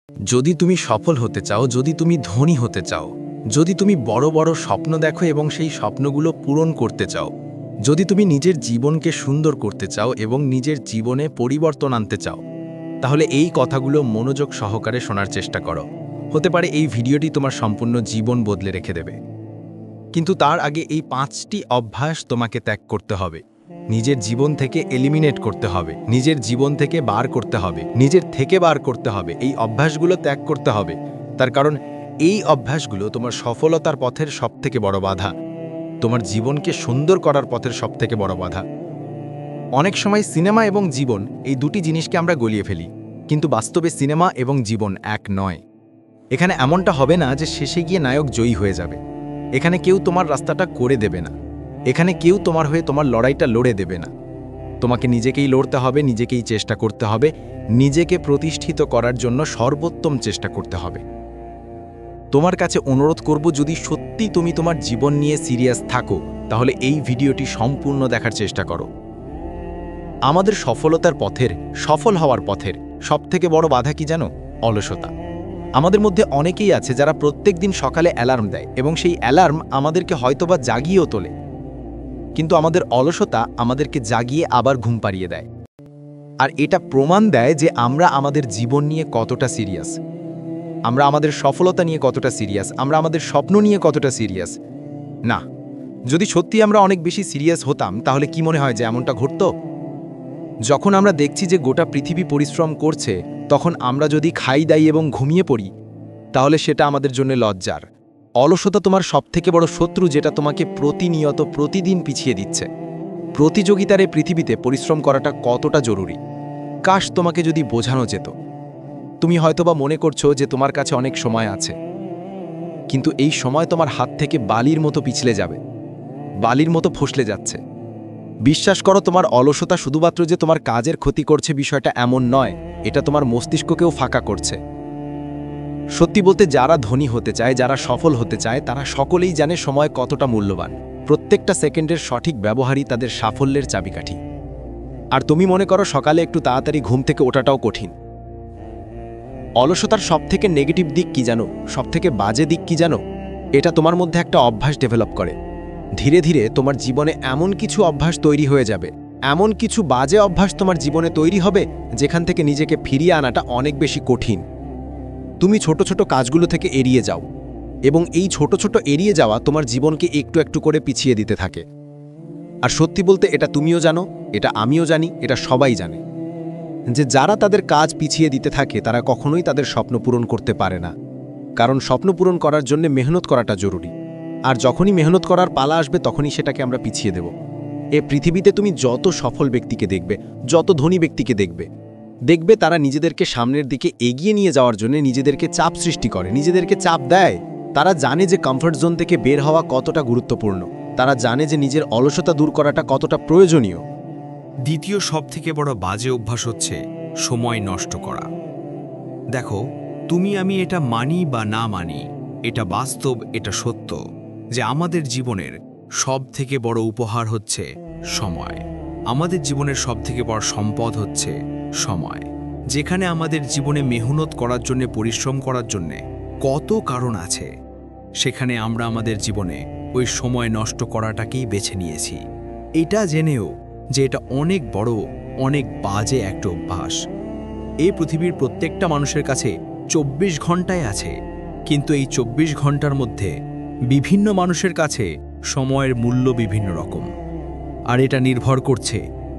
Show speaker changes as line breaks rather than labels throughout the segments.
যদি তুমি সফল হতে চাও, যদি তুমি ধনী হতে চাও, যদি তুমি বড় বড় স্বপ্ন দেখো এবং সেই স্বপ্নগুলো পূরণ করতে চাও, যদি তুমি নিজের জীবনকে সুন্দর করতে চাও এবং নিজের জীবনে পরিবর্তন আনতে চাও, তাহলে এই কথাগুলো মনোযোগ সহকারে শোনার চেষ্টা করো। হতে পারে এই ভিডিওটি তোমার সম্পূর্ণ জীবন বদলে রেখে দেবে। কিন্তু তার আগে এই 5টি অভ্যাস তোমাকে ত্যাগ করতে হবে, নিজের জীবন থেকে এলিমিনেট করতে হবে, নিজের জীবন থেকে বার করতে হবে, নিজের থেকে বার করতে হবে। এই অভ্যাসগুলো ত্যাগ করতে হবে, তার কারণ এই অভ্যাসগুলো তোমার সফলতার পথের সবথেকে বড় বাধা, তোমার জীবনকে সুন্দর করার পথের সবথেকে বড় বাধা। অনেক সময় সিনেমা এবং জীবন এই দুটি জিনিসকে আমরা গলিয়ে ফেলি, কিন্তু বাস্তবে সিনেমা এবং জীবন এক নয়। এখানে এমনটা হবে না যে শেষে গিয়ে নায়ক জয়ী হয়ে যাবে। এখানে কেউ তোমার রাস্তাটা করে দেবে না, এখানে কেউ তোমার হয়ে তোমার লড়াইটা লড়ে দেবে না। তোমাকে নিজেকেই লড়তে হবে, নিজেকেই চেষ্টা করতে হবে, নিজেকে প্রতিষ্ঠিত করার জন্য সর্বোত্তম চেষ্টা করতে হবে। তোমার কাছে অনুরোধ করব, যদি সত্যি তুমি তোমার জীবন নিয়ে সিরিয়াস থাকো, তাহলে এই ভিডিওটি সম্পূর্ণ দেখার চেষ্টা করো। আমাদের সফলতার পথের, সফল হওয়ার পথের সবথেকে বড় বাধা কি জানো? অলসতা। আমাদের মধ্যে অনেকেই আছে যারা প্রত্যেক দিন সকালে অ্যালার্ম দেয় এবং সেই অ্যালার্ম আমাদেরকে হয়তোবা জাগিয়েও তোলে, কিন্তু আমাদের অলসতা আমাদেরকে জাগিয়ে আবার ঘুম পাড়িয়ে দেয়। আর এটা প্রমাণ দেয় যে আমরা আমাদের জীবন নিয়ে কতটা সিরিয়াস, আমরা আমাদের সফলতা নিয়ে কতটা সিরিয়াস, আমরা আমাদের স্বপ্ন নিয়ে কতটা সিরিয়াস। না, যদি সত্যি আমরা অনেক বেশি সিরিয়াস হতাম, তাহলে কি মনে হয় যে এমনটা ঘটত? যখন আমরা দেখছি যে গোটা পৃথিবী পরিশ্রম করছে, তখন আমরা যদি খাই দাই এবং ঘুমিয়ে পড়ি, তাহলে সেটা আমাদের জন্য লজ্জার। অলসতা তোমার সবথেকে বড় শত্রু, যেটা তোমাকে প্রতিনিয়ত প্রতিদিন পিছিয়ে দিচ্ছে। প্রতিযোগিতার এই পৃথিবীতে পরিশ্রম করাটা কতটা জরুরি, কাশ তোমাকে যদি বোঝানো যেত। তুমি হয়তোবা মনে করছো যে তোমার কাছে অনেক সময় আছে, কিন্তু এই সময় তোমার হাত থেকে বালির মতো পিছলে যাবে, বালির মতো ফসলে যাচ্ছে। বিশ্বাস করো, তোমার অলসতা শুধুমাত্র যে তোমার কাজের ক্ষতি করছে বিষয়টা এমন নয়, এটা তোমার মস্তিষ্ককেও ফাঁকা করছে। সত্যি বলতে, যারা ধনী হতে চায়, যারা সফল হতে চায়, তারা সকলেই জানে সময় কতটা মূল্যবান। প্রত্যেকটা সেকেন্ডের সঠিক ব্যবহারই তাদের সাফল্যের চাবিকাঠি। আর তুমি মনে করো সকালে একটু তাড়াতাড়ি ঘুম থেকে ওঠাটাও কঠিন। অলসতার সবথেকে নেগেটিভ দিক কি জানো? সবথেকে বাজে দিক কি জানো? এটা তোমার মধ্যে একটা অভ্যাস ডেভেলপ করে। ধীরে ধীরে তোমার জীবনে এমন কিছু অভ্যাস তৈরি হয়ে যাবে, এমন কিছু বাজে অভ্যাস তোমার জীবনে তৈরি হবে, যেখান থেকে নিজেকে ফিরিয়ে আনাটা অনেক বেশি কঠিন। তুমি ছোট ছোট কাজগুলো থেকে এড়িয়ে যাও, এবং এই ছোট ছোট এড়িয়ে যাওয়া তোমার জীবনকে একটু একটু করে পিছিয়ে দিতে থাকে। আর সত্যি বলতে, এটা তুমিও জানো, এটা আমিও জানি, এটা সবাই জানে, যে যারা তাদের কাজ পিছিয়ে দিতে থাকে তারা কখনোই তাদের স্বপ্ন পূরণ করতে পারে না। কারণ স্বপ্ন পূরণ করার জন্য মেহনত করাটা জরুরি, আর যখনই মেহনত করার পালা আসবে তখনই সেটাকে আমরা পিছিয়ে দেব। এ পৃথিবীতে তুমি যত সফল ব্যক্তিকে দেখবে, যত ধনী ব্যক্তিকে দেখবে, দেখবে তারা নিজেদেরকে সামনের দিকে এগিয়ে নিয়ে যাওয়ার জন্য নিজেদেরকে চাপ সৃষ্টি করে, নিজেদেরকে চাপ দেয়। তারা জানে যে কমফর্ট জোন থেকে বের হওয়া কতটা গুরুত্বপূর্ণ, তারা জানে যে নিজের অলসতা দূর করাটা কতটা প্রয়োজনীয়।
দ্বিতীয় সবথেকে বড় বাজে অভ্যাস হচ্ছে সময় নষ্ট করা। দেখো, তুমি আমি এটা মানি বা না মানি, এটা বাস্তব, এটা সত্য যে আমাদের জীবনের সবথেকে বড় উপহার হচ্ছে সময়। আমাদের জীবনের সবথেকে বড় সম্পদ হচ্ছে সময়। যেখানে আমাদের জীবনে মেহনত করার জন্য, পরিশ্রম করার জন্য কত কারণ আছে, সেখানে আমরা আমাদের জীবনে ওই সময় নষ্ট করাটাকেই বেছে নিয়েছি, এটা জেনেও যে এটা অনেক বড়, অনেক বাজে একটা অভ্যাস। এই পৃথিবীর প্রত্যেকটা মানুষের কাছে 24 ঘন্টায় আছে, কিন্তু এই 24 ঘন্টার মধ্যে বিভিন্ন মানুষের কাছে সময়ের মূল্য বিভিন্ন রকম। আর এটা নির্ভর করছে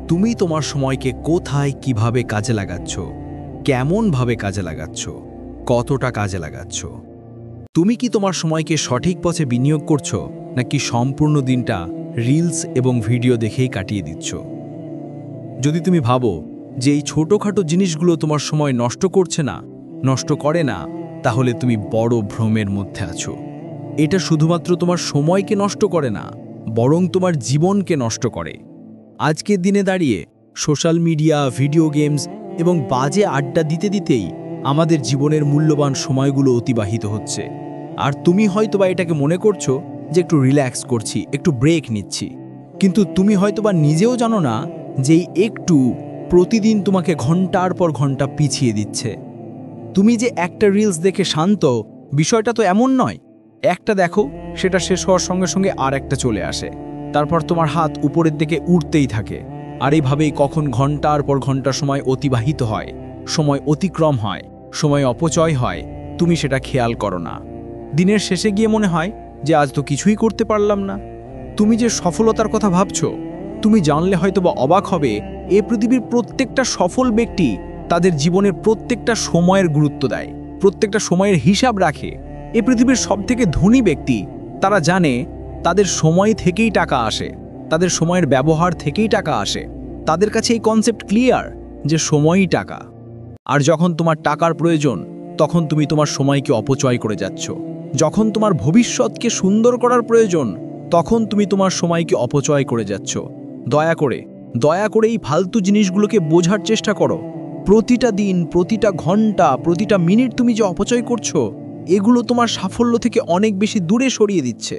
তুমি তোমার সময়কে কোথায়, কিভাবে কাজে লাগাচ্ছ, কেমনভাবে কাজে লাগাচ্ছ, কতটা কাজে লাগাচ্ছ। তুমি কি তোমার সময়কে সঠিক পথে বিনিয়োগ করছো, নাকি সম্পূর্ণ দিনটা রিলস এবং ভিডিও দেখেই কাটিয়ে দিচ্ছ? যদি তুমি ভাবো যে এই ছোটোখাটো জিনিসগুলো তোমার সময় নষ্ট করছে না, নষ্ট করে না, তাহলে তুমি বড় ভ্রমের মধ্যে আছো। এটা শুধুমাত্র তোমার সময়কে নষ্ট করে না, বরং তোমার জীবনকে নষ্ট করে। আজকের দিনে দাঁড়িয়ে সোশ্যাল মিডিয়া, ভিডিও গেমস এবং বাজে আড্ডা দিতে দিতেই আমাদের জীবনের মূল্যবান সময়গুলো অতিবাহিত হচ্ছে। আর তুমি হয়তোবা এটাকে মনে করছো যে একটু রিল্যাক্স করছি, একটু ব্রেক নিচ্ছি, কিন্তু তুমি হয়তোবা নিজেও জানো না যে এই একটু প্রতিদিন তোমাকে ঘন্টার পর ঘন্টা পিছিয়ে দিচ্ছে।
তুমি যে একটা রিলস দেখে শান্ত, বিষয়টা তো এমন নয়। একটা দেখো, সেটা শেষ হওয়ার সঙ্গে সঙ্গে আর একটা চলে আসে, তারপর তোমার হাত উপরের দিকে উঠতেই থাকে। আর এইভাবেই কখন ঘন্টার পর ঘন্টা সময় অতিবাহিত হয়, সময় অতিক্রম হয়, সময় অপচয় হয়, তুমি সেটা খেয়াল করো না। দিনের শেষে গিয়ে মনে হয় যে আজ তো কিছুই করতে পারলাম না। তুমি যে সফলতার কথা ভাবছো, তুমি জানলে হয়তো বা অবাক হবে, এ পৃথিবীর প্রত্যেকটা সফল ব্যক্তি তাদের জীবনের প্রত্যেকটা সময়ের গুরুত্ব দেয়, প্রত্যেকটা সময়ের হিসাব রাখে। এ পৃথিবীর সবথেকে ধনী ব্যক্তি, তারা জানে তাদের সময় থেকেই টাকা আসে, তাদের সময়ের ব্যবহার থেকেই টাকা আসে। তাদের কাছে এই কনসেপ্ট ক্লিয়ার যে সময়ই টাকা। আর যখন তোমার টাকার প্রয়োজন, তখন তুমি তোমার সময়কে অপচয় করে যাচ্ছ। যখন তোমার ভবিষ্যৎকে সুন্দর করার প্রয়োজন, তখন তুমি তোমার সময়কে অপচয় করে যাচ্ছ। দয়া করে এই ফালতু জিনিসগুলোকে বোঝার চেষ্টা করো। প্রতিটা দিন, প্রতিটা ঘন্টা, প্রতিটা মিনিট তুমি যে অপচয় করছো, এগুলো তোমার সাফল্য থেকে অনেক বেশি দূরে সরিয়ে দিচ্ছে।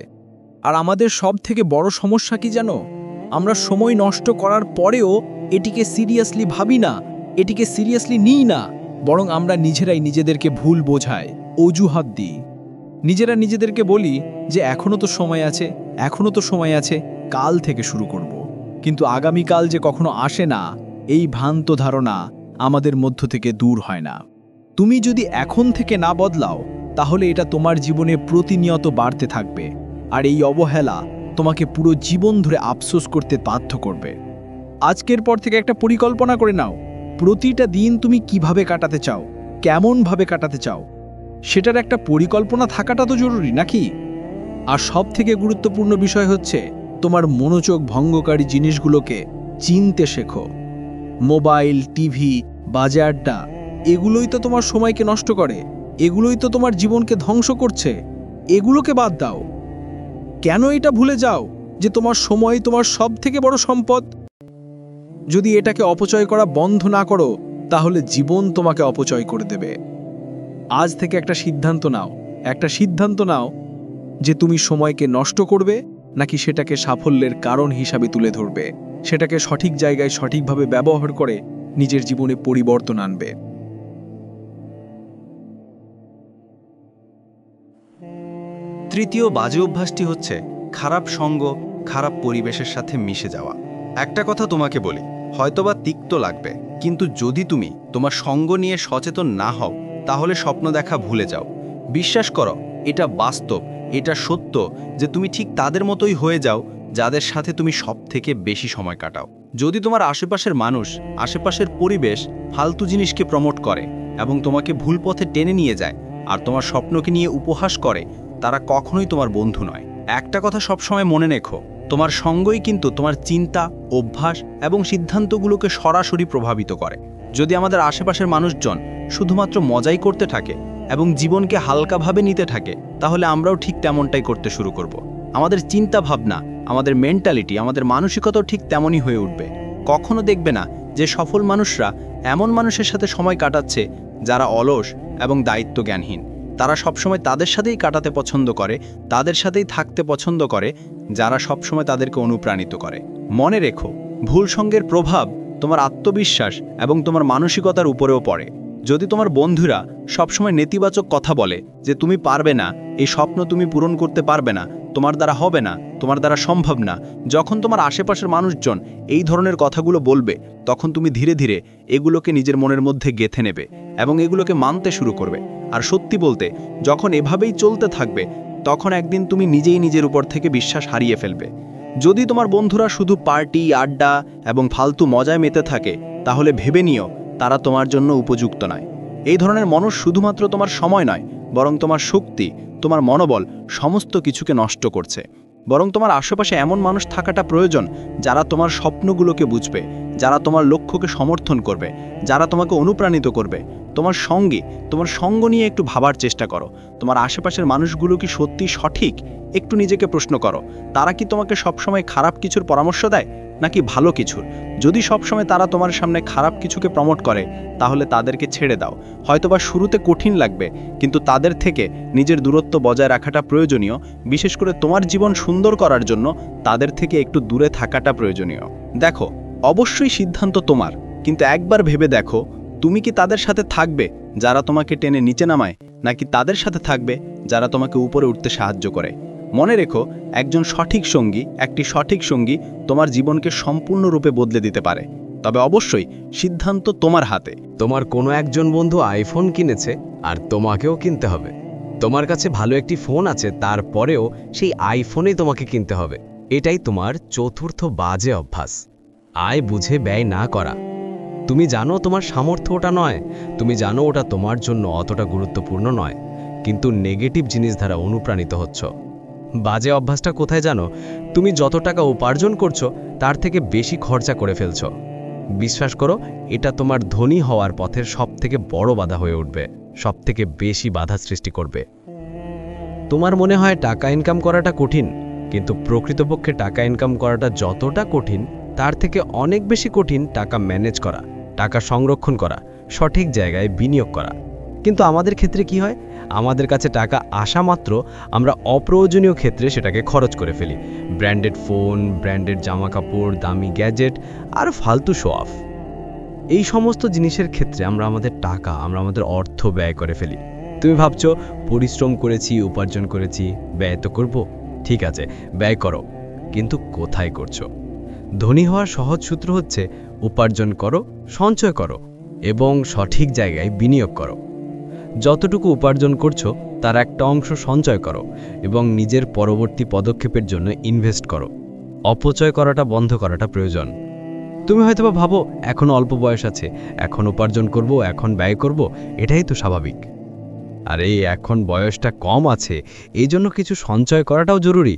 আর আমাদের সব থেকে বড় সমস্যা কি জানো? আমরা সময় নষ্ট করার পরেও এটিকে সিরিয়াসলি ভাবি না, এটিকে সিরিয়াসলি নিই না, বরং আমরা নিজেরাই নিজেদেরকে ভুল বোঝাই, অজুহাত দিই। নিজেরা নিজেদেরকে বলি যে এখনো তো সময় আছে, এখনো তো সময় আছে, কাল থেকে শুরু করব। কিন্তু আগামীকাল যে কখনো আসে না, এই ভ্রান্ত ধারণা আমাদের মধ্য থেকে দূর হয় না। তুমি যদি এখন থেকে না বদলাও, তাহলে এটা তোমার জীবনে প্রতিনিয়ত বাড়তে থাকবে। আর এই অবহেলা তোমাকে পুরো জীবন ধরে আফসোস করতে বাধ্য করবে। আজকের পর থেকে একটা পরিকল্পনা করে নাও, প্রতিটা দিন তুমি কিভাবে কাটাতে চাও, কেমনভাবে কাটাতে চাও, সেটার একটা পরিকল্পনা থাকাটা তো জরুরি নাকি? আর সব থেকে গুরুত্বপূর্ণ বিষয় হচ্ছে তোমার মনোযোগ ভঙ্গকারী জিনিসগুলোকে চিনতে শেখো। মোবাইল, টিভি, বাজে আড্ডা, এগুলোই তো তোমার সময়কে নষ্ট করে, এগুলোই তো তোমার জীবনকে ধ্বংস করছে। এগুলোকে বাদ দাও। কেন এটা ভুলে যাও যে তোমার সময় তোমার সব থেকে বড় সম্পদ? যদি এটাকে অপচয় করা বন্ধ না করো, তাহলে জীবন তোমাকে অপচয় করে দেবে। আজ থেকে একটা সিদ্ধান্ত নাও যে তুমি সময়কে নষ্ট করবে নাকি সেটাকে সাফল্যের কারণ হিসাবে তুলে ধরবে, সেটাকে সঠিক জায়গায় সঠিকভাবে ব্যবহার করে নিজের জীবনে পরিবর্তন আনবে।
তৃতীয় বাজে অভ্যাসটি হচ্ছে খারাপ সঙ্গ, খারাপ পরিবেশের সাথে মিশে যাওয়া। একটা কথা তোমাকে বলি, হয়তোবা তিক্ত লাগবে, কিন্তু যদি তুমি তোমার সঙ্গ নিয়ে সচেতন না হও, তাহলে স্বপ্ন দেখা ভুলে যাও। বিশ্বাস করো, এটা বাস্তব, এটা সত্য যে তুমি ঠিক তাদের মতোই হয়ে যাও যাদের সাথে তুমি সবথেকে বেশি সময় কাটাও। যদি তোমার আশেপাশের মানুষ, আশেপাশের পরিবেশ ফালতু জিনিসকে প্রমোট করে এবং তোমাকে ভুল পথে টেনে নিয়ে যায় আর তোমার স্বপ্নকে নিয়ে উপহাস করে, তারা কখনোই তোমার বন্ধু নয়। একটা কথা সবসময় মনে রেখো, তোমার সঙ্গই কিন্তু তোমার চিন্তা, অভ্যাস এবং সিদ্ধান্তগুলোকে সরাসরি প্রভাবিত করে। যদি আমাদের আশেপাশের মানুষজন শুধুমাত্র মজাই করতে থাকে এবং জীবনকে হালকাভাবে নিতে থাকে, তাহলে আমরাও ঠিক তেমনটাই করতে শুরু করব। আমাদের চিন্তা ভাবনা, আমাদের মেন্টালিটি, আমাদের মানসিকতাও ঠিক তেমনই হয়ে উঠবে। কখনো দেখবে না যে সফল মানুষরা এমন মানুষের সাথে সময় কাটাচ্ছে যারা অলস এবং দায়িত্বজ্ঞানহীন। তারা সবসময় তাদের সাথেই কাটাতে পছন্দ করে, তাদের সাথেই থাকতে পছন্দ করে যারা সবসময় তাদেরকে অনুপ্রাণিত করে। মনে রেখো, ভুল সঙ্গের প্রভাব তোমার আত্মবিশ্বাস এবং তোমার মানসিকতার উপরেও পড়ে। যদি তোমার বন্ধুরা সবসময় নেতিবাচক কথা বলে যে তুমি পারবে না, এই স্বপ্ন তুমি পূরণ করতে পারবে না, তোমার দ্বারা হবে না, তোমার দ্বারা সম্ভব না, যখন তোমার আশেপাশের মানুষজন এই ধরনের কথাগুলো বলবে, তখন তুমি ধীরে ধীরে এগুলোকে নিজের মনের মধ্যে গেঁথে নেবে এবং এগুলোকে মানতে শুরু করবে। আর সত্যি বলতে, যখন এভাবেই চলতে থাকবে, তখন একদিন তুমি নিজেই নিজের উপর থেকে বিশ্বাস হারিয়ে ফেলবে। যদি তোমার বন্ধুরা শুধু পার্টি, আড্ডা এবং ফালতু মজায় মেতে থাকে, তাহলে ভেবে নিও তারা তোমার জন্য উপযুক্ত নয়। এই ধরনের মানুষ শুধুমাত্র তোমার সময় নয়, বরং তোমার শক্তি, তোমার মনোবল সমস্ত কিছুকে নষ্ট করছে। বরং তোমার আশেপাশে এমন মানুষ থাকাটা প্রয়োজন যারা তোমার স্বপ্নগুলোকে বুঝবে, যারা তোমার লক্ষ্যকে সমর্থন করবে, যারা তোমাকে অনুপ্রাণিত করবে। তোমার সঙ্গ নিয়ে একটু ভাবার চেষ্টা করো। তোমার আশেপাশের মানুষগুলো কি সত্যি সঠিক? একটু নিজেকে প্রশ্ন করো, তারা কি তোমাকে সবসময় খারাপ কিছুর পরামর্শ দেয় নাকি ভালো কিছুর? যদি সবসময় তারা তোমার সামনে খারাপ কিছুকে প্রমোট করে, তাহলে তাদেরকে ছেড়ে দাও। হয়তোবা শুরুতে কঠিন লাগবে, কিন্তু তাদের থেকে নিজের দূরত্ব বজায় রাখাটা প্রয়োজনীয়। বিশেষ করে তোমার জীবন সুন্দর করার জন্য তাদের থেকে একটু দূরে থাকাটা প্রয়োজনীয়। দেখো, অবশ্যই সিদ্ধান্ত তোমার, কিন্তু একবার ভেবে দেখো তুমি কি তাদের সাথে থাকবে যারা তোমাকে টেনে নিচে নামায়, নাকি তাদের সাথে থাকবে যারা তোমাকে উপরে উঠতে সাহায্য করে? মনে রেখো, একজন সঠিক সঙ্গী, একটি সঠিক সঙ্গী তোমার জীবনকে সম্পূর্ণরূপে বদলে দিতে পারে। তবে অবশ্যই সিদ্ধান্ত তোমার হাতে।
তোমার কোনো একজন বন্ধু আইফোন কিনেছে আর তোমাকেও কিনতে হবে। তোমার কাছে ভালো একটি ফোন আছে, তারপরেও সেই আইফোনেই তোমাকে কিনতে হবে। এটাই তোমার চতুর্থ বাজে অভ্যাস, আয় বুঝে ব্যয় না করা। তুমি জানো তোমার সামর্থ্য ওটা নয়, তুমি জানো ওটা তোমার জন্য অতটা গুরুত্বপূর্ণ নয়, কিন্তু নেগেটিভ জিনিস দ্বারা অনুপ্রাণিত হচ্ছ। বাজে অভ্যাসটা কোথায় জানো? তুমি যত টাকা উপার্জন করছো তার থেকে বেশি খরচা করে ফেলছো। বিশ্বাস করো, এটা তোমার ধনী হওয়ার পথের সবথেকে বড় বাধা হয়ে উঠবে, সবথেকে বেশি বাধা সৃষ্টি করবে। তোমার মনে হয় টাকা ইনকাম করাটা কঠিন, কিন্তু প্রকৃতপক্ষে টাকা ইনকাম করাটা যতটা কঠিন তার থেকে অনেক বেশি কঠিন টাকা ম্যানেজ করা, টাকা সংরক্ষণ করা, সঠিক জায়গায় বিনিয়োগ করা। কিন্তু আমাদের ক্ষেত্রে কি হয়? আমাদের কাছে টাকা আসা মাত্র আমরা অপ্রয়োজনীয় ক্ষেত্রে সেটাকে খরচ করে ফেলি। ব্র্যান্ডেড ফোন, ব্র্যান্ডেড জামা কাপড়, দামি গ্যাজেট আর ফালতু শো অফ, এই সমস্ত জিনিসের ক্ষেত্রে আমরা আমাদের অর্থ ব্যয় করে ফেলি। তুমি ভাবছো পরিশ্রম করেছি, উপার্জন করেছি, ব্যয় তো করব। ঠিক আছে, ব্যয় করো, কিন্তু কোথায় করছো? ধনী হওয়ার সহজ সূত্র হচ্ছে উপার্জন করো, সঞ্চয় করো এবং সঠিক জায়গায় বিনিয়োগ করো। যতটুকু উপার্জন করছো তার একটা অংশ সঞ্চয় করো এবং নিজের পরবর্তী পদক্ষেপের জন্য ইনভেস্ট করো। অপচয় করাটা বন্ধ করাটা প্রয়োজন। তুমি হয়তোবা ভাবো এখন অল্প বয়স আছে, এখন উপার্জন করব, এখন ব্যয় করব, এটাই তো স্বাভাবিক। আর এই এখন বয়সটা কম আছে, এই জন্য কিছু সঞ্চয় করাটাও জরুরি।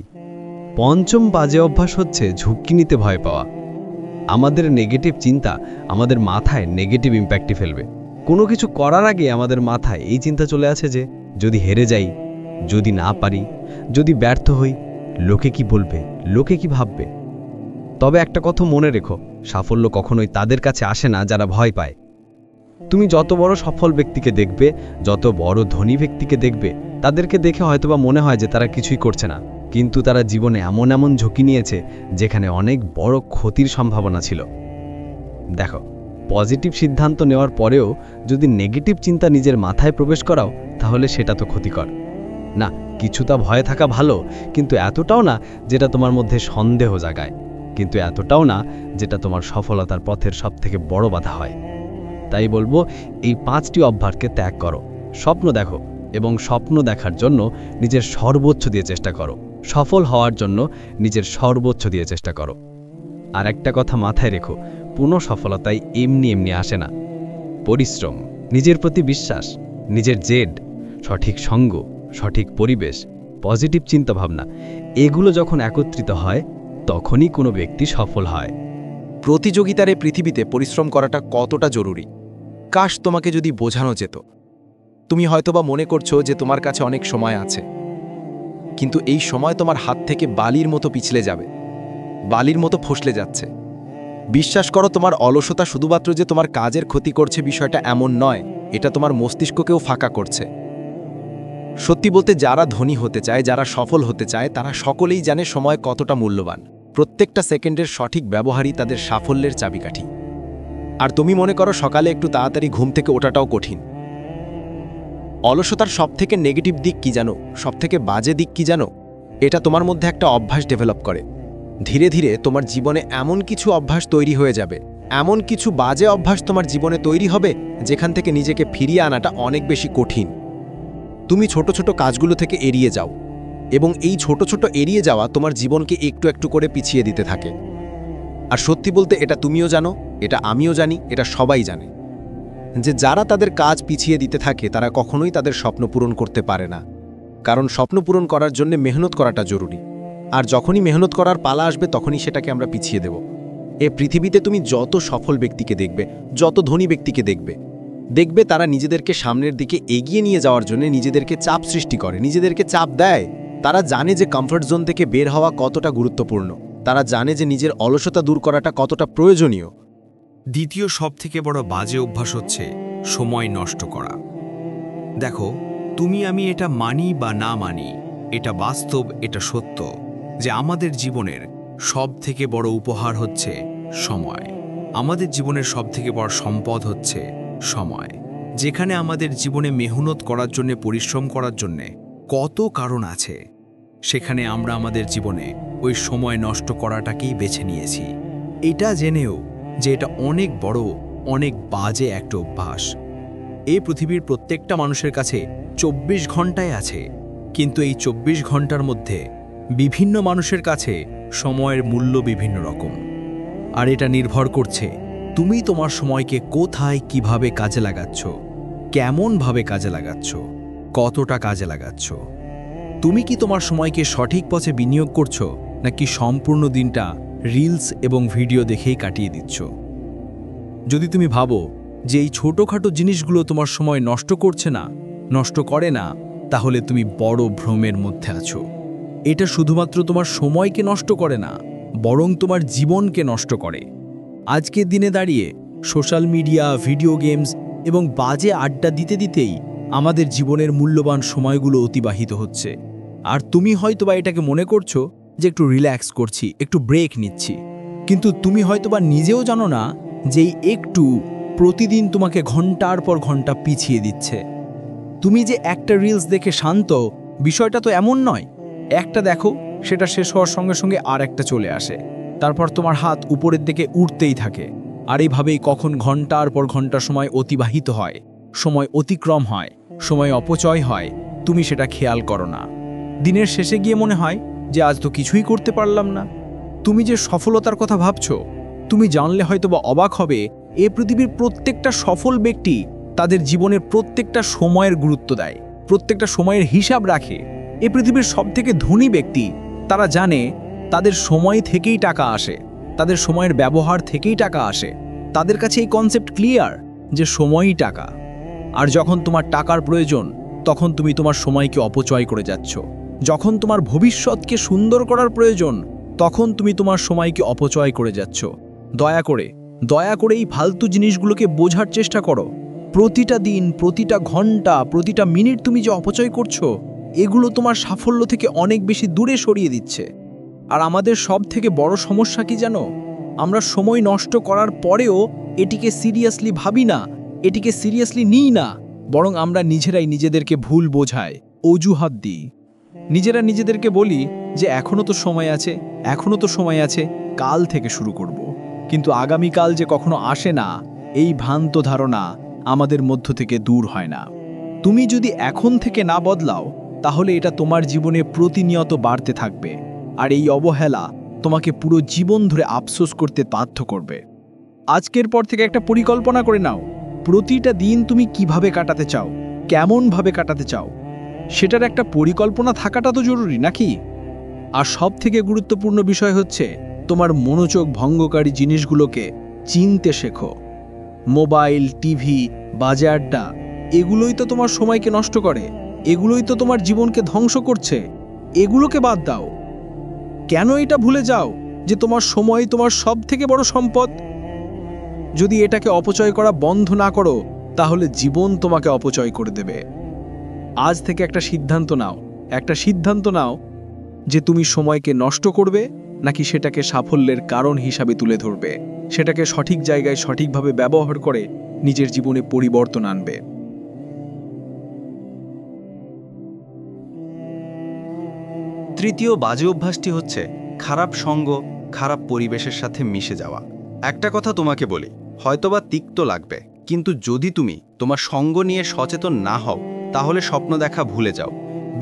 পঞ্চম বাজে অভ্যাস হচ্ছে ঝুঁকি নিতে ভয় পাওয়া। আমাদের নেগেটিভ চিন্তা আমাদের মাথায় নেগেটিভ ইম্প্যাক্টই ফেলবে। কোনো কিছু করার আগে আমাদের মাথায় এই চিন্তা চলে আসে যে যদি হেরে যাই, যদি না পারি, যদি ব্যর্থ হই, লোকে কি বলবে, লোকে কি ভাববে। তবে একটা কথা মনে রেখো, সাফল্য কখনোই তাদের কাছে আসে না যারা ভয় পায়। তুমি যত বড় সফল ব্যক্তিকে দেখবে, যত বড় ধনী ব্যক্তিকে দেখবে, তাদেরকে দেখে হয়তোবা মনে হয় যে তারা কিছুই করছে না, কিন্তু তারা জীবনে এমন এমন ঝুঁকি নিয়েছে যেখানে অনেক বড় ক্ষতির সম্ভাবনা ছিল। দেখো, পজিটিভ সিদ্ধান্ত নেওয়ার পরেও যদি নেগেটিভ চিন্তা নিজের মাথায় প্রবেশ করাও, তাহলে সেটা তো ক্ষতিকর। না, কিছুটা ভয় থাকা ভালো, কিন্তু এতটাও না যেটা তোমার মধ্যে সন্দেহ জাগায়, কিন্তু এতটাও না যেটা তোমার সফলতার পথের সবথেকে বড় বাধা হয়। তাই বলবো, এই 5টি অভ্যাসকে ত্যাগ করো। স্বপ্ন দেখো এবং স্বপ্ন দেখার জন্য নিজের সর্বোচ্চ দিয়ে চেষ্টা করো। সফল হওয়ার জন্য নিজের সর্বোচ্চ দিয়ে চেষ্টা করো। আর একটা কথা মাথায় রেখো, পুনঃ সফলতাই এমনি এমনি আসে না। পরিশ্রম, নিজের প্রতি বিশ্বাস, নিজের জেদ, সঠিক সঙ্গ, সঠিক পরিবেশ, পজিটিভ চিন্তাভাবনা, এগুলো যখন একত্রিত হয় তখনই কোনো ব্যক্তি সফল হয়।
প্রতিযোগিতার এই পৃথিবীতে পরিশ্রম করাটা কতটা জরুরি, কাশ তোমাকে যদি বোঝানো যেত। তুমি হয়তোবা মনে করছো যে তোমার কাছে অনেক সময় আছে, কিন্তু এই সময় তোমার হাত থেকে বালির মতো পিছলে যাবে, বালির মতো ফসলে যাচ্ছে। বিশ্বাস করো, তোমার অলসতা শুধুমাত্র যে তোমার কাজের ক্ষতি করছে বিষয়টা এমন নয়, এটা তোমার মস্তিষ্ককেও ফাঁকা করছে। সত্যি বলতে, যারা ধনী হতে চায়, যারা সফল হতে চায়, তারা সকলেই জানে সময় কতটা মূল্যবান। প্রত্যেকটা সেকেন্ডের সঠিক ব্যবহারই তাদের সাফল্যের চাবিকাঠি। আর তুমি মনে করো সকালে একটু তাড়াতাড়ি ঘুম থেকে ওঠাটাও কঠিন। অলসতার সবথেকে নেগেটিভ দিক কি জানো? সবথেকে বাজে দিক কি জানো? এটা তোমার মধ্যে একটা অভ্যাস ডেভেলপ করে। ধীরে ধীরে তোমার জীবনে এমন কিছু অভ্যাস তৈরি হয়ে যাবে, এমন কিছু বাজে অভ্যাস তোমার জীবনে তৈরি হবে যেখান থেকে নিজেকে ফিরিয়ে আনাটা অনেক বেশি কঠিন। তুমি ছোট ছোট কাজগুলো থেকে এড়িয়ে যাও, এবং এই ছোট ছোট এড়িয়ে যাওয়া তোমার জীবনকে একটু একটু করে পিছিয়ে দিতে থাকে। আর সত্যি বলতে, এটা তুমিও জানো, এটা আমিও জানি, এটা সবাই জানে যে যারা তাদের কাজ পিছিয়ে দিতে থাকে তারা কখনোই তাদের স্বপ্ন পূরণ করতে পারে না। কারণ স্বপ্ন পূরণ করার জন্য মেহনত করাটা জরুরি, আর যখনই মেহনত করার পালা আসবে তখনই সেটাকে আমরা পিছিয়ে দেব। এ পৃথিবীতে তুমি যত সফল ব্যক্তিকে দেখবে, যত ধনী ব্যক্তিকে দেখবে তারা নিজেদেরকে সামনের দিকে এগিয়ে নিয়ে যাওয়ার জন্য নিজেদেরকে চাপ সৃষ্টি করে, নিজেদেরকে চাপ দেয়। তারা জানে যে কমফর্ট জোন থেকে বের হওয়া কতটা গুরুত্বপূর্ণ, তারা জানে যে নিজের অলসতা দূর করাটা কতটা প্রয়োজনীয়।
দ্বিতীয় সবথেকে বড় বাজে অভ্যাস হচ্ছে সময় নষ্ট করা। দেখো, তুমি আমি এটা মানি বা না মানি, এটা বাস্তব, এটা সত্য যে আমাদের জীবনের সবথেকে বড় উপহার হচ্ছে সময়। আমাদের জীবনের সবথেকে বড় সম্পদ হচ্ছে সময়। যেখানে আমাদের জীবনে মেহনত করার জন্য, পরিশ্রম করার জন্য কত কারণ আছে, সেখানে আমরা আমাদের জীবনে ওই সময় নষ্ট করাটাকেই বেছে নিয়েছি, এটা জেনেও যে এটা অনেক বড়, অনেক বাজে একটা অভ্যাস। এই পৃথিবীর প্রত্যেকটা মানুষের কাছে 24 ঘন্টায় আছে, কিন্তু এই 24 ঘন্টার মধ্যে বিভিন্ন মানুষের কাছে সময়ের মূল্য বিভিন্ন রকম। আর এটা নির্ভর করছে তুমি তোমার সময়কে কোথায়, কিভাবে কাজে লাগাচ্ছ, কেমনভাবে কাজে লাগাচ্ছ, কতটা কাজে লাগাচ্ছ। তুমি কি তোমার সময়কে সঠিক পথে বিনিয়োগ করছো, নাকি সম্পূর্ণ দিনটা রিলস এবং ভিডিও দেখেই কাটিয়ে দিচ্ছ? যদি তুমি ভাবো যে এই ছোটোখাটো জিনিসগুলো তোমার সময় নষ্ট করছে না, নষ্ট করে না, তাহলে তুমি বড় ভ্রমের মধ্যে আছো। এটা শুধুমাত্র তোমার সময়কে নষ্ট করে না, বরং তোমার জীবনকে নষ্ট করে। আজকের দিনে দাঁড়িয়ে সোশ্যাল মিডিয়া, ভিডিও গেমস এবং বাজে আড্ডা দিতে দিতেই আমাদের জীবনের মূল্যবান সময়গুলো অতিবাহিত হচ্ছে। আর তুমি হয়তোবা এটাকে মনে করছো যে একটু রিল্যাক্স করছি, একটু ব্রেক নিচ্ছি, কিন্তু তুমি হয়তোবা নিজেও জানো না যে এই একটু প্রতিদিন তোমাকে ঘন্টার পর ঘন্টা পিছিয়ে দিচ্ছে। তুমি যে একটা রিলস দেখে শান্ত, বিষয়টা তো এমন নয়। একটা দেখো, সেটা শেষ হওয়ার সঙ্গে সঙ্গে আর একটা চলে আসে, তারপর তোমার হাত উপরের দিকে উঠতেই থাকে। আর এইভাবেই কখন ঘন্টার পর ঘন্টা সময় অতিবাহিত হয়, সময় অতিক্রম হয়, সময় অপচয় হয়, তুমি সেটা খেয়াল করো না। দিনের শেষে গিয়ে মনে হয় যে আজ তো কিছুই করতে পারলাম না। তুমি যে সফলতার কথা ভাবছো, তুমি জানলে হয়তোবা অবাক হবে, এ পৃথিবীর প্রত্যেকটা সফল ব্যক্তি তাদের জীবনের প্রত্যেকটা সময়ের গুরুত্ব দেয়, প্রত্যেকটা সময়ের হিসাব রাখে। এ পৃথিবীর সবথেকে ধনী ব্যক্তি, তারা জানে তাদের সময় থেকেই টাকা আসে, তাদের সময়ের ব্যবহার থেকেই টাকা আসে। তাদের কাছে এই কনসেপ্ট ক্লিয়ার যে সময়ই টাকা। আর যখন তোমার টাকার প্রয়োজন, তখন তুমি তোমার সময়কে অপচয় করে যাচ্ছ। যখন তোমার ভবিষ্যৎকে সুন্দর করার প্রয়োজন, তখন তুমি তোমার সময়কে অপচয় করে যাচ্ছ। দয়া করে এই ফালতু জিনিসগুলোকে বোঝার চেষ্টা করো। প্রতিটা দিন, প্রতিটা ঘন্টা, প্রতিটা মিনিট তুমি যে অপচয় করছো, এগুলো তোমার সাফল্য থেকে অনেক বেশি দূরে সরিয়ে দিচ্ছে। আর আমাদের সব থেকে বড় সমস্যা কি জানো? আমরা সময় নষ্ট করার পরেও এটিকে সিরিয়াসলি ভাবি না, এটিকে সিরিয়াসলি নিই না, বরং আমরা নিজেরাই নিজেদেরকে ভুল বোঝাই, অজুহাত দিই। নিজেরা নিজেদেরকে বলি যে এখনও তো সময় আছে, এখনও তো সময় আছে, কাল থেকে শুরু করব। কিন্তু আগামীকাল যে কখনো আসে না, এই ভ্রান্ত ধারণা আমাদের মধ্য থেকে দূর হয় না। তুমি যদি এখন থেকে না বদলাও, তাহলে এটা তোমার জীবনে প্রতিনিয়ত বাড়তে থাকবে। আর এই অবহেলা তোমাকে পুরো জীবন ধরে আফসোস করতে বাধ্য করবে। আজকের পর থেকে একটা পরিকল্পনা করে নাও, প্রতিটা দিন তুমি কিভাবে কাটাতে চাও, কেমনভাবে কাটাতে চাও, সেটার একটা পরিকল্পনা থাকাটা তো জরুরি নাকি? আর সব থেকে গুরুত্বপূর্ণ বিষয় হচ্ছে তোমার মনোযোগ ভঙ্গকারী জিনিসগুলোকে চিনতে শেখো। মোবাইল, টিভি, বাজে আড্ডা, এগুলোই তো তোমার সময়কে নষ্ট করে, এগুলোই তো তোমার জীবনকে ধ্বংস করছে। এগুলোকে বাদ দাও। কেন এটা ভুলে যাও যে তোমার সময় তোমার সব থেকে বড় সম্পদ? যদি এটাকে অপচয় করা বন্ধ না করো, তাহলে জীবন তোমাকে অপচয় করে দেবে। আজ থেকে একটা সিদ্ধান্ত নাও যে তুমি সময়কে নষ্ট করবে, নাকি সেটাকে সাফল্যের কারণ হিসাবে তুলে ধরবে, সেটাকে সঠিক জায়গায় সঠিকভাবে ব্যবহার করে নিজের জীবনে পরিবর্তন আনবে।
তৃতীয় বাজে অভ্যাসটি হচ্ছে খারাপ সঙ্গ, খারাপ পরিবেশের সাথে মিশে যাওয়া। একটা কথা তোমাকে বলি, হয়তোবা তিক্ত লাগবে, কিন্তু যদি তুমি তোমার সঙ্গ নিয়ে সচেতন না হও, তাহলে স্বপ্ন দেখা ভুলে যাও।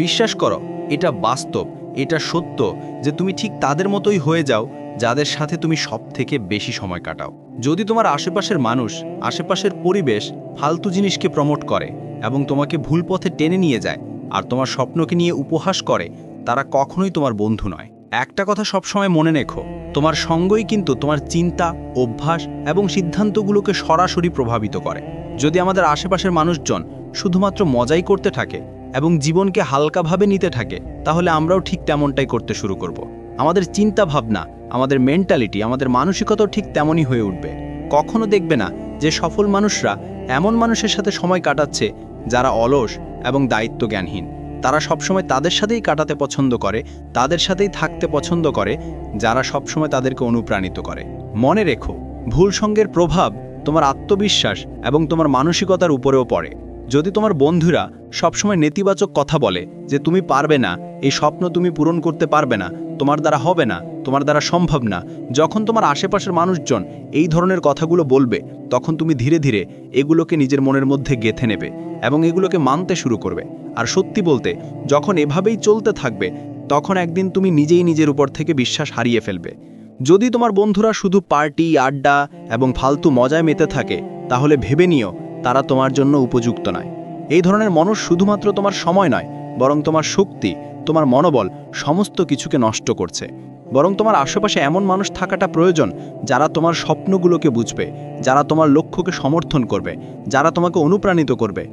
বিশ্বাস করো, এটা বাস্তব, এটা সত্য যে তুমি ঠিক তাদের মতোই হয়ে যাও যাদের সাথে তুমি সব থেকে বেশি সময় কাটাও। যদি তোমার আশেপাশের মানুষ, আশেপাশের পরিবেশ ফালতু জিনিসকে প্রমোট করে এবং তোমাকে ভুল পথে টেনে নিয়ে যায় আর তোমার স্বপ্নকে নিয়ে উপহাস করে, তারা কখনোই তোমার বন্ধু নয়। একটা কথা সবসময় মনে রেখো, তোমার সঙ্গই কিন্তু তোমার চিন্তা, অভ্যাস এবং সিদ্ধান্তগুলোকে সরাসরি প্রভাবিত করে। যদি আমাদের আশেপাশের মানুষজন শুধুমাত্র মজাই করতে থাকে এবং জীবনকে হালকাভাবে নিতে থাকে, তাহলে আমরাও ঠিক তেমনটাই করতে শুরু করব। আমাদের চিন্তা ভাবনা, আমাদের মেন্টালিটি, আমাদের মানসিকতাও ঠিক তেমনই হয়ে উঠবে। কখনো দেখবে না যে সফল মানুষরা এমন মানুষের সাথে সময় কাটাচ্ছে যারা অলস এবং দায়িত্ব জ্ঞানহীন। তারা সবসময় তাদের সাথেই কাটাতে পছন্দ করে, তাদের সাথেই থাকতে পছন্দ করে যারা সবসময় তাদেরকে অনুপ্রাণিত করে। মনে রেখো, ভুল সঙ্গের প্রভাব তোমার আত্মবিশ্বাস এবং তোমার মানসিকতার উপরেও পড়ে। যদি তোমার বন্ধুরা সবসময় নেতিবাচক কথা বলে যে তুমি পারবে না, এই স্বপ্ন তুমি পূরণ করতে পারবে না, তোমার দ্বারা হবে না, তোমার দ্বারা সম্ভব না, যখন তোমার আশেপাশের মানুষজন এই ধরনের কথাগুলো বলবে, তখন তুমি ধীরে ধীরে এগুলোকে নিজের মনের মধ্যে গেঁথে নেবে এবং এগুলোকে মানতে শুরু করবে। আর সত্যি বলতে, যখন এভাবেই চলতে থাকবে, তখন একদিন তুমি নিজেই নিজের উপর থেকে বিশ্বাস হারিয়ে ফেলবে। যদি তোমার বন্ধুরা শুধু পার্টি, আড্ডা এবং ফালতু মজায় মেতে থাকে, তাহলে ভেবে নিও তারা তোমার জন্য উপযুক্ত নয়। এই ধরনের মানুষ শুধুমাত্র তোমার সময় নয়, বরং তোমার শক্তি, তোমার মনোবল সমস্ত কিছুকে নষ্ট করছে। বরং তোমার আশেপাশে এমন মানুষ থাকাটা প্রয়োজন যারা তোমার স্বপ্নগুলোকে বুঝবে, যারা তোমার লক্ষ্যকে সমর্থন করবে, যারা তোমাকে অনুপ্রাণিত করবে।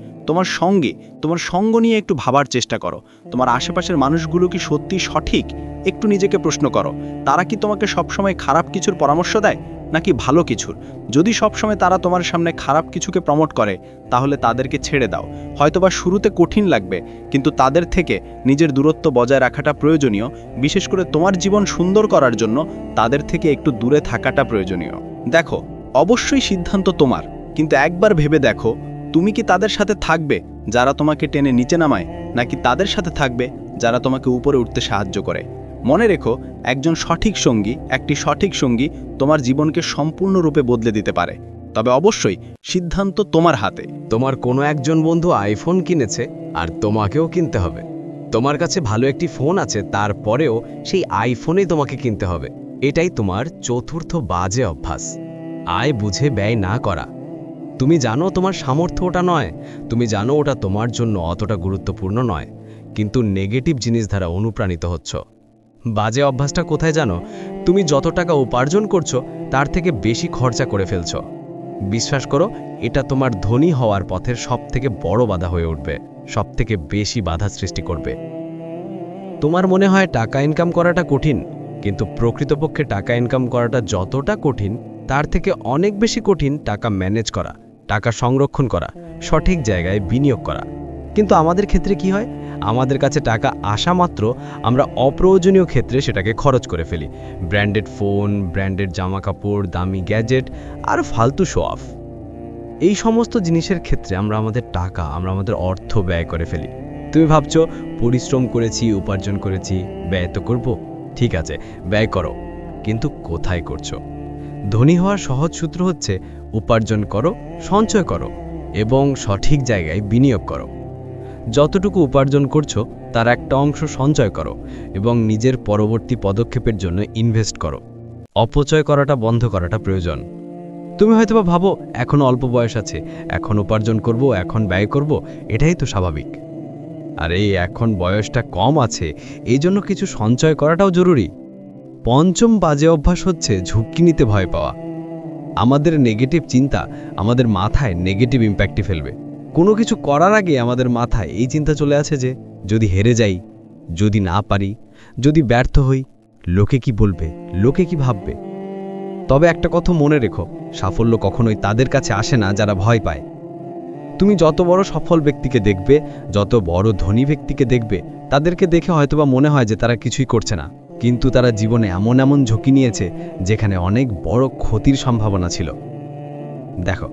তোমার সঙ্গ নিয়ে একটু ভাবার চেষ্টা করো। তোমার আশেপাশের মানুষগুলো কি সত্যি সঠিক? একটু নিজেকে প্রশ্ন করো, তারা কি তোমাকে সবসময় খারাপ কিছুর পরামর্শ দেয় নাকি ভালো কিছুর? যদি সবসময় তারা তোমার সামনে খারাপ কিছুকে প্রমোট করে, তাহলে তাদেরকে ছেড়ে দাও। হয়তোবা শুরুতে কঠিন লাগবে, কিন্তু তাদের থেকে নিজের দূরত্ব বজায় রাখাটা প্রয়োজনীয়। বিশেষ করে তোমার জীবন সুন্দর করার জন্য তাদের থেকে একটু দূরে থাকাটা প্রয়োজনীয়। দেখো, অবশ্যই সিদ্ধান্ত তোমার, কিন্তু একবার ভেবে দেখো, তুমি কি তাদের সাথে থাকবে যারা তোমাকে টেনে নিচে নামায়, নাকি তাদের সাথে থাকবে যারা তোমাকে উপরে উঠতে সাহায্য করে? মনে রেখো, একটি সঠিক সঙ্গী তোমার জীবনকে সম্পূর্ণরূপে বদলে দিতে পারে। তবে অবশ্যই সিদ্ধান্ত তোমার হাতে।
তোমার কোনো একজন বন্ধু আইফোন কিনেছে, আর তোমাকেও কিনতে হবে। তোমার কাছে ভালো একটি ফোন আছে, তারপরেও সেই আইফোনেই তোমাকে কিনতে হবে। এটাই তোমার চতুর্থ বাজে অভ্যাস, আয় বুঝে ব্যয় না করা। তুমি জানো তোমার সামর্থ্য ওটা নয়, তুমি জানো ওটা তোমার জন্য অতটা গুরুত্বপূর্ণ নয়, কিন্তু নেগেটিভ জিনিস দ্বারা অনুপ্রাণিত হচ্ছ। বাজে অভ্যাসটা কোথায় জানো? তুমি যত টাকা উপার্জন করছো তার থেকে বেশি খরচা করে ফেলছো। বিশ্বাস করো, এটা তোমার ধনী হওয়ার পথের সবথেকে বড় বাধা হয়ে উঠবে, সবথেকে বেশি বাধা সৃষ্টি করবে। তোমার মনে হয় টাকা ইনকাম করাটা কঠিন, কিন্তু প্রকৃতপক্ষে টাকা ইনকাম করাটা যতটা কঠিন, তার থেকে অনেক বেশি কঠিন টাকা ম্যানেজ করা, টাকা সংরক্ষণ করা, সঠিক জায়গায় বিনিয়োগ করা। কিন্তু আমাদের ক্ষেত্রে কি হয়? আমাদের কাছে টাকা আসা মাত্র আমরা অপ্রয়োজনীয় ক্ষেত্রে সেটাকে খরচ করে ফেলি। ব্র্যান্ডেড ফোন, ব্র্যান্ডেড জামা কাপড়, দামি গ্যাজেট আর ফালতু শো অফ, এই সমস্ত জিনিসের ক্ষেত্রে আমরা আমাদের অর্থ ব্যয় করে ফেলি। তুমি ভাবছো, পরিশ্রম করেছি, উপার্জন করেছি, ব্যয় তো করব। ঠিক আছে, ব্যয় করো, কিন্তু কোথায় করছো? ধনী হওয়ার সহজ সূত্র হচ্ছে উপার্জন করো, সঞ্চয় করো এবং সঠিক জায়গায় বিনিয়োগ করো। যতটুকু উপার্জন করছো তার একটা অংশ সঞ্চয় করো এবং নিজের পরবর্তী পদক্ষেপের জন্য ইনভেস্ট করো। অপচয় করাটা বন্ধ করাটা প্রয়োজন। তুমি হয়তোবা ভাবো, এখন অল্প বয়স আছে, এখন উপার্জন করব, এখন ব্যয় করব, এটাই তো স্বাভাবিক। আরে এখন বয়সটা কম আছে, এই জন্য কিছু সঞ্চয় করাটাও জরুরি। পঞ্চম বাজে অভ্যাস হচ্ছে ঝুঁকি নিতে ভয় পাওয়া। আমাদের নেগেটিভ চিন্তা আমাদের মাথায় নেগেটিভ ইম্প্যাক্টই ফেলবে। কোনো কিছু করার আগে আমাদের মাথায় এই চিন্তা চলে আসে যে যদি হেরে যাই, যদি না পারি, যদি ব্যর্থ হই, লোকে কি বলবে, লোকে কি ভাববে। তবে একটা কথা মনে রেখো, সাফল্য কখনোই তাদের কাছে আসে না যারা ভয় পায়। তুমি যত বড় সফল ব্যক্তিকে দেখবে, যত বড় ধনী ব্যক্তিকে দেখবে, তাদেরকে দেখে হয়তোবা মনে হয় যে তারা কিছুই করছে না, কিন্তু তারা জীবনে এমন এমন ঝুঁকি নিয়েছে যেখানে অনেক বড় ক্ষতির সম্ভাবনা ছিল। দেখো,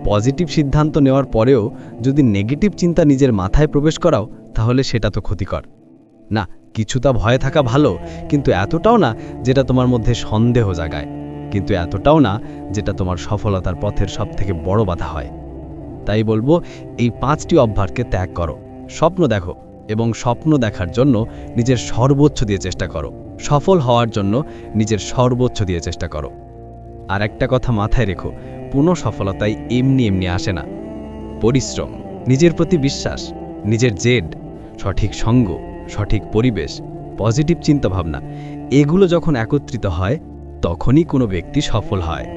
পজিটিভ সিদ্ধান্ত নেওয়ার পরেও যদি নেগেটিভ চিন্তা নিজের মাথায় প্রবেশ করাও, তাহলে সেটা তো ক্ষতিকর না। কিছুটা ভয় থাকা ভালো, কিন্তু এতটাও না যেটা তোমার মধ্যে সন্দেহ জাগায়, কিন্তু এতটাও না যেটা তোমার সফলতার পথের সবথেকে বড় বাধা হয়। তাই বলবো, এই 5টি অভ্যাসকে ত্যাগ করো। স্বপ্ন দেখো এবং স্বপ্ন দেখার জন্য নিজের সর্বোচ্চ দিয়ে চেষ্টা করো। সফল হওয়ার জন্য নিজের সর্বোচ্চ দিয়ে চেষ্টা করো। আর একটা কথা মাথায় রেখো, পূর্ণ সফলতাই এমনি এমনি আসে না। পরিশ্রম, নিজের প্রতি বিশ্বাস, নিজের জেদ, সঠিক সঙ্গ, সঠিক পরিবেশ, পজিটিভ চিন্তাভাবনা, এগুলো যখন একত্রিত হয়, তখনই কোনো ব্যক্তি সফল হয়।